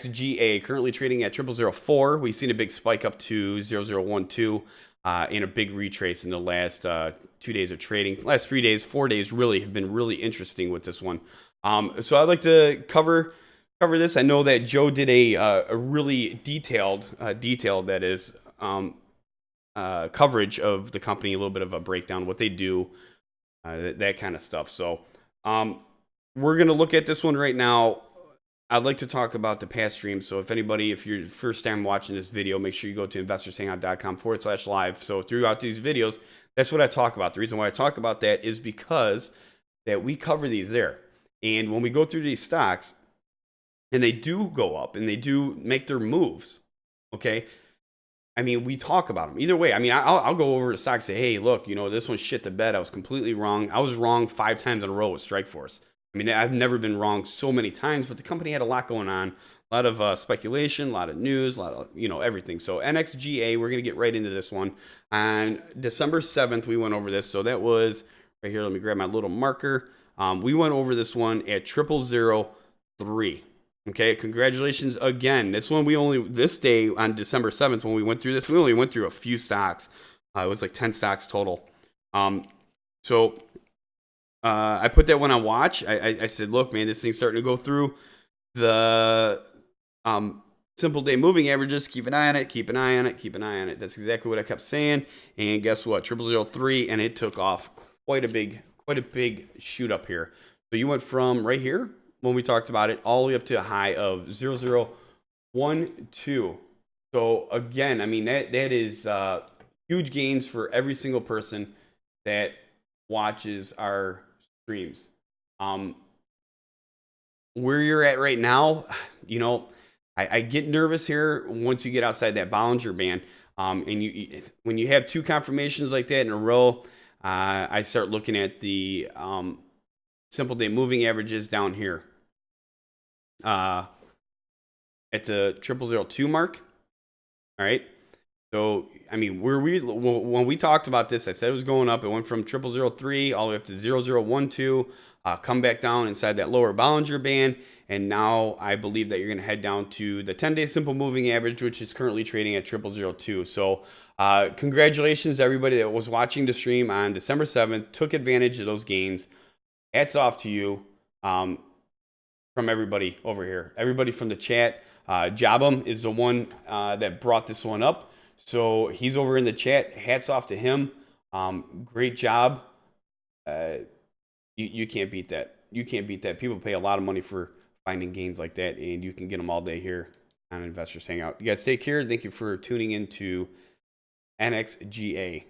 NXGA currently trading at 0004. We've seen a big spike up to 0012 in a big retrace in the last 2 days of trading. The last 3 days, 4 days really have been really interesting with this one. So I'd like to cover this. I know that Joe did a really detailed that is coverage of the company, a little bit of a breakdown, what they do, that kind of stuff. So we're going to look at this one right now. I'd like to talk about the past streams. So if you're first time watching this video, make sure you go to investorshangout.com/live. So throughout these videos, that's what I talk about. The reason why I talk about that is because that we cover these there. And when we go through these stocks and they do go up and they do make their moves, okay? I mean, we talk about them. Either way, I mean, I'll go over to stock and say, hey, look, this one's shit the bed. I was completely wrong. I was wrong 5 times in a row with Strikeforce. I mean, I've never been wrong so many times, but the company had a lot going on, a lot of speculation, a lot of news, a lot of, everything. So NXGA, we're going to get right into this one. On December 7th, we went over this. So that was right here. Let me grab my little marker. We went over this one at 0003. Okay, congratulations again. This day on December 7th, when we went through this, we only went through a few stocks. It was like 10 stocks total. I put that one on watch. I said, look, man, this thing's starting to go through the simple day moving averages. Keep an eye on it, keep an eye on it, keep an eye on it. That's exactly what I kept saying. And guess what? 0003, and it took off quite a big shoot up here. So you went from right here when we talked about it all the way up to a high of 0012. So again, I mean, that is huge gains for every single person that watches our streams. Where you're at right now, I get nervous here once you get outside that Bollinger Band. And when you have 2 confirmations like that in a row, I start looking at the simple day moving averages down here at the 0002 mark. All right. So, I mean, when we talked about this, I said it was going up. It went from 0003 all the way up to 0012, come back down inside that lower Bollinger Band. And now I believe that you're going to head down to the 10-day simple moving average, which is currently trading at 0002. So congratulations to everybody that was watching the stream on December 7th, took advantage of those gains. Hats off to you from everybody over here. Everybody from the chat. Jabum is the one that brought this one up. So he's over in the chat. Hats off to him. Great job. You can't beat that. You can't beat that. People pay a lot of money for finding gains like that, and you can get them all day here on Investors Hangout. You guys take care. Thank you for tuning in to NXGA.